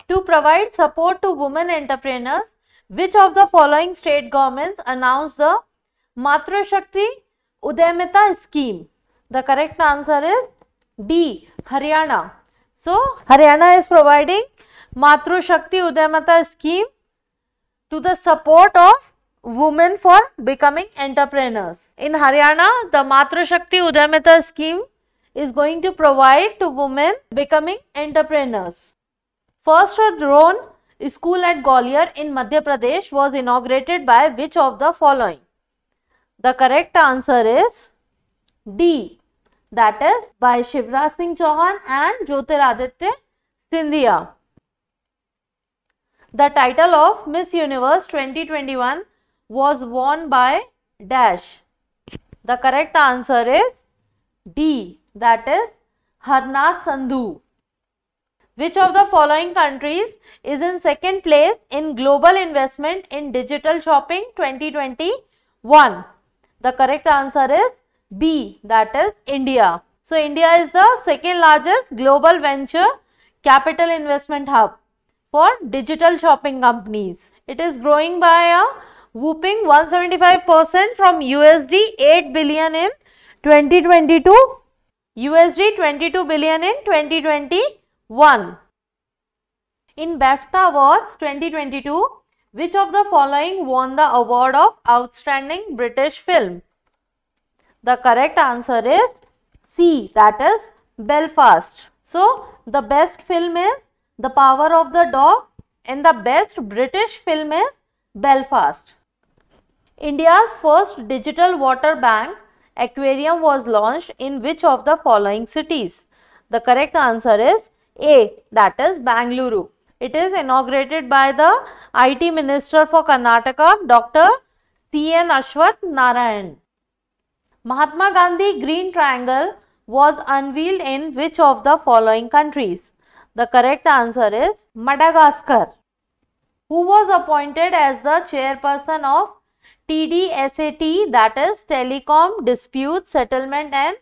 To provide support to women entrepreneurs, which of the following state governments announced the Matra Shakti Udayamita scheme? The correct answer is D. Haryana. So, Haryana is providing Matra Shakti Udayamita scheme to the support of women for becoming entrepreneurs. In Haryana, the Matra Shakti Udayamita scheme is going to provide to women becoming entrepreneurs. First drone school at Gwalior in Madhya Pradesh was inaugurated by which of the following? The correct answer is D. That is by Shivraj Singh Chauhan and Jyotiraditya Scindia. The title of Miss Universe 2021 was won by dash. The correct answer is D. That is Harna Sandhu. Which of the following countries is in second place in global investment in digital shopping 2021? The correct answer is B. That is India. So, India is the second largest global venture capital investment hub for digital shopping companies. It is growing by a whooping 175% from USD 8 billion in 2022, USD 22 billion in 2021. In BAFTA Awards 2022, which of the following won the award of Outstanding British Film? The correct answer is C. That is Belfast. So, the best film is The Power of the Dog and the best British film is Belfast. India's first digital water bank aquarium was launched in which of the following cities? The correct answer is A. That is Bangalore. It is inaugurated by the IT Minister for Karnataka, Dr. C.N. Ashwath Narayan. Mahatma Gandhi Green Triangle was unveiled in which of the following countries? The correct answer is Madagascar. Who was appointed as the chairperson of TDSAT, that is Telecom Dispute Settlement and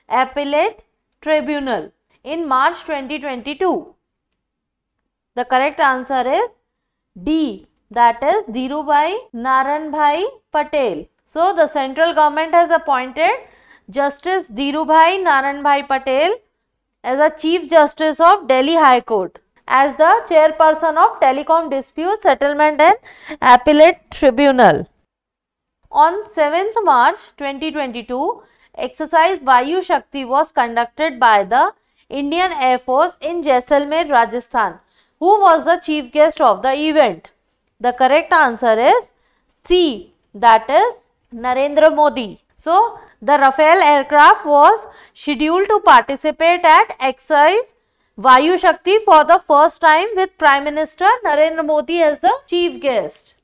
Appellate Tribunal, in March 2022? The correct answer is D. That is Dhirubhai Naranbhai Patel. So, the central government has appointed Justice Dhirubhai Naranbhai Patel as a Chief Justice of Delhi High Court as the chairperson of Telecom Dispute Settlement and Appellate Tribunal. On 7th March 2022, exercise Vayu Shakti was conducted by the Indian Air Force in Jaisalmer, Rajasthan. Who was the chief guest of the event? The correct answer is C. That is Narendra Modi. So, the Rafale aircraft was scheduled to participate at exercise Vayu Shakti for the first time with Prime Minister Narendra Modi as the chief guest.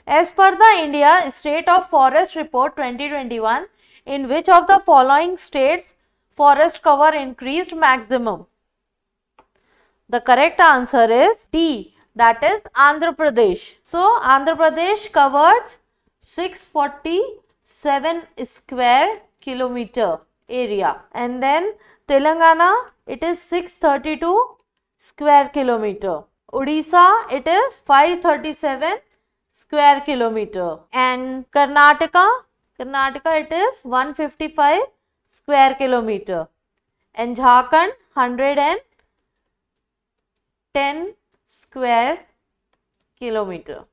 As per the India State of Forest Report 2021, in which of the following states forest cover increased maximum? The correct answer is D. That is Andhra Pradesh. So, Andhra Pradesh covered 647 square kilometer area, and then Telangana it is 632 square kilometer. Odisha it is 537 square kilometer, and Karnataka it is 155 square kilometer, and Jharkhand 110 square kilometer.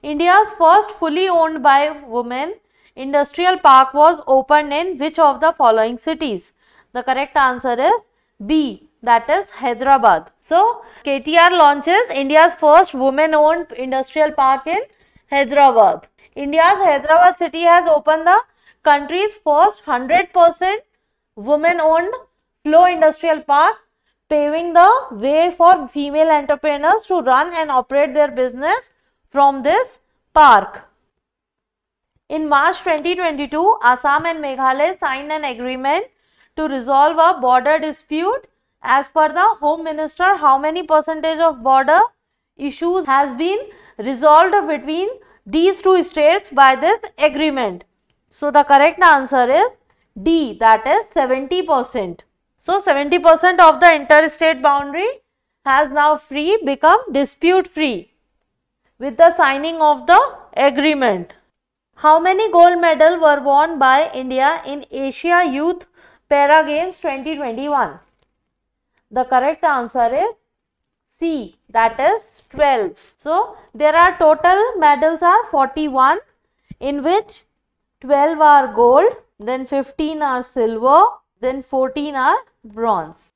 India's first fully owned by women industrial park was opened in which of the following cities? The correct answer is B. That is Hyderabad. So, KTR launches India's first women owned industrial park in Hyderabad. India's Hyderabad city has opened the country's first 100% women owned flow industrial park, paving the way for female entrepreneurs to run and operate their business from this park. In March 2022, Assam and Meghalaya signed an agreement to resolve a border dispute. As per the Home Minister, how many percentage of border issues has been resolved between these two states by this agreement? So, the correct answer is D, that is 70%. So, 70% of the interstate boundary has now become dispute free with the signing of the agreement. How many gold medals were won by India in Asia Youth Para Games 2021? The correct answer is C, that is 12. So there are total medals are 41, in which 12 are gold, then 15 are silver, then 14 are bronze.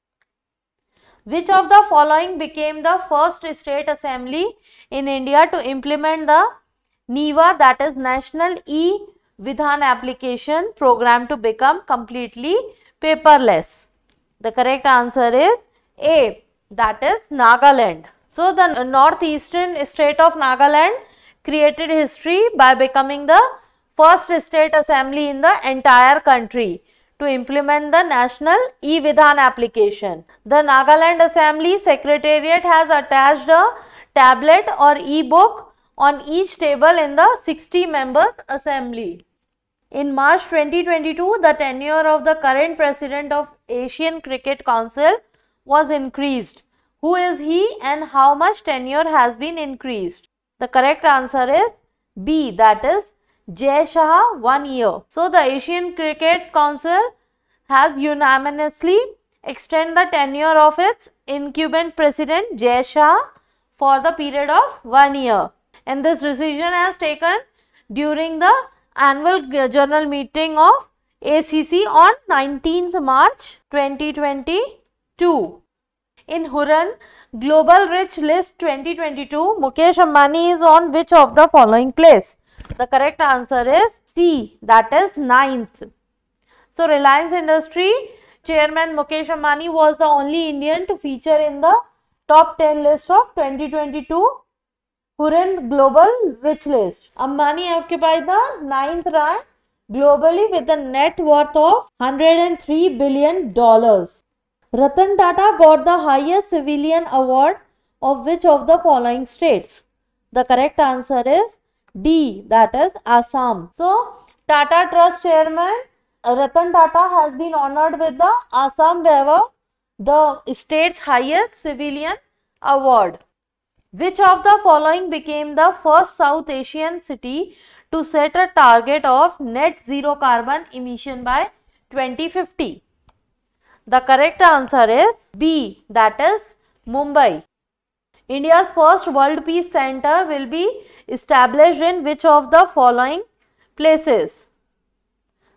Which of the following became the first state assembly in India to implement the NEVA, that is National E-Vidhan Application program, to become completely paperless? The correct answer is A, that is Nagaland. So the northeastern state of Nagaland created history by becoming the first state assembly in the entire country to implement the National E-Vidhan application. The Nagaland Assembly Secretariat has attached a tablet or e-book on each table in the 60 members assembly. In March 2022, the tenure of the current president of Asian Cricket Council was increased. Who is he and how much tenure has been increased? The correct answer is B, that is Jai Shah, 1 year. So the Asian Cricket Council has unanimously extended the tenure of its incumbent president Jai Shah for the period of 1 year. And this decision has taken during the annual general meeting of ACC on 19th March 2022. In Hurran Global Rich List 2022, Mukesh Ambani is on which of the following place? The correct answer is C, that is 9th. So Reliance Industry chairman Mukesh Ambani was the only Indian to feature in the top 10 list of 2022 Hurran Global Rich List. Ambani occupied the 9th rank globally with a net worth of $103 billion. Ratan Tata got the highest civilian award of which of the following states? The correct answer is D, that is Assam. So Tata Trust Chairman Ratan Tata has been honored with the Assam Vaivak, the state's highest civilian award. Which of the following became the first South Asian city to set a target of net zero carbon emission by 2050? The correct answer is B, that is Mumbai. India's first World Peace Center will be established in which of the following places?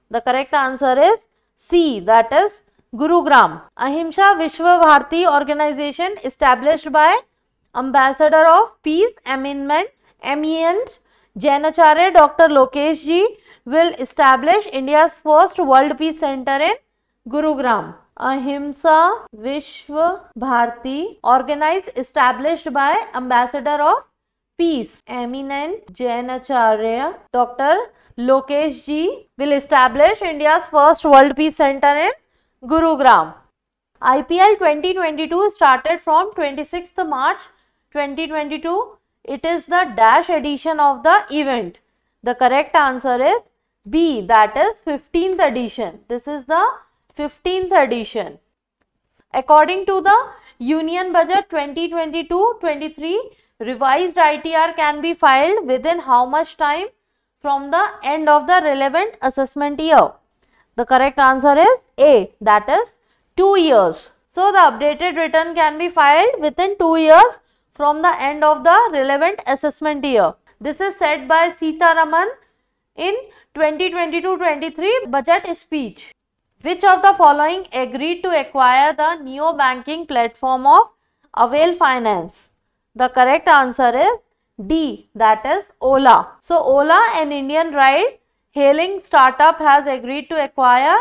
The correct answer is C, that is Gurugram. Ahimsa Vishwa Bharati organization established by Ambassador of Peace Eminent Jainacharya Dr. Lokesh ji will establish India's first World Peace Center in Gurugram. Ahimsa Vishwa Bharati established by Ambassador of Peace Eminent Jainacharya Dr. Lokesh ji will establish India's first World Peace Center in Gurugram. IPL 2022 started from 26th March 2022. It is the dash edition of the event. The correct answer is B, that is 15th edition. This is the 15th edition. According to the Union Budget 2022-23, revised ITR can be filed within how much time from the end of the relevant assessment year? The correct answer is A, that is 2 years. So the updated return can be filed within 2 years from the end of the relevant assessment year. This is said by Sitharaman in 2022-23 budget speech. Which of the following agreed to acquire the neo-banking platform of Avail Finance? The correct answer is D, that is Ola. So Ola, an Indian ride-hailing startup, has agreed to acquire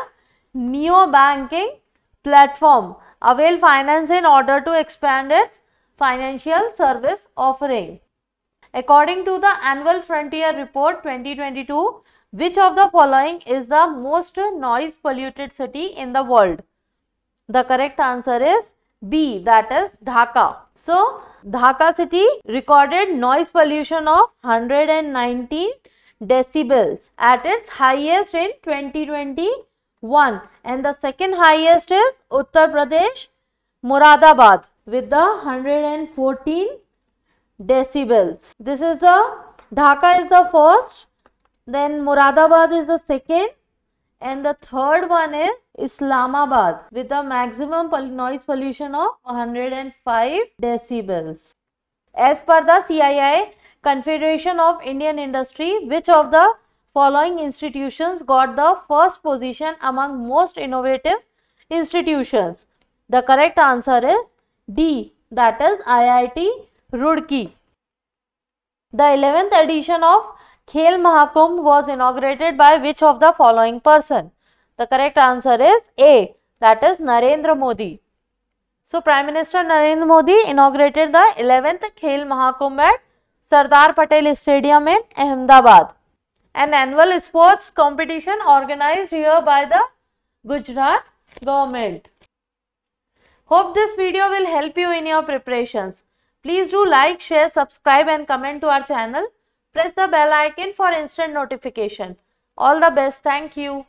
neo-banking platform Avail Finance in order to expand its financial service offering. According to the Annual Frontier Report 2022, which of the following is the most noise polluted city in the world? The correct answer is B, that is Dhaka. So Dhaka city recorded noise pollution of 119 decibels at its highest in 2021, and the second highest is Uttar Pradesh Moradabad with the 114 decibels. This is the Dhaka is the first, then Moradabad is the second, and the third one is Islamabad with the maximum noise pollution of 105 decibels. As per the CII, Confederation of Indian Industry, which of the following institutions got the first position among most innovative institutions? The correct answer is D, that is IIT Roorkee. The 11th edition of Khel Mahakumbh was inaugurated by which of the following person? The correct answer is A, that is Narendra Modi. So, Prime Minister Narendra Modi inaugurated the 11th Khel Mahakumbh at Sardar Patel Stadium in Ahmedabad, an annual sports competition organized here by the Gujarat government. Hope this video will help you in your preparations. Please do like, share, subscribe and comment to our channel. Press the bell icon for instant notification. All the best. Thank you.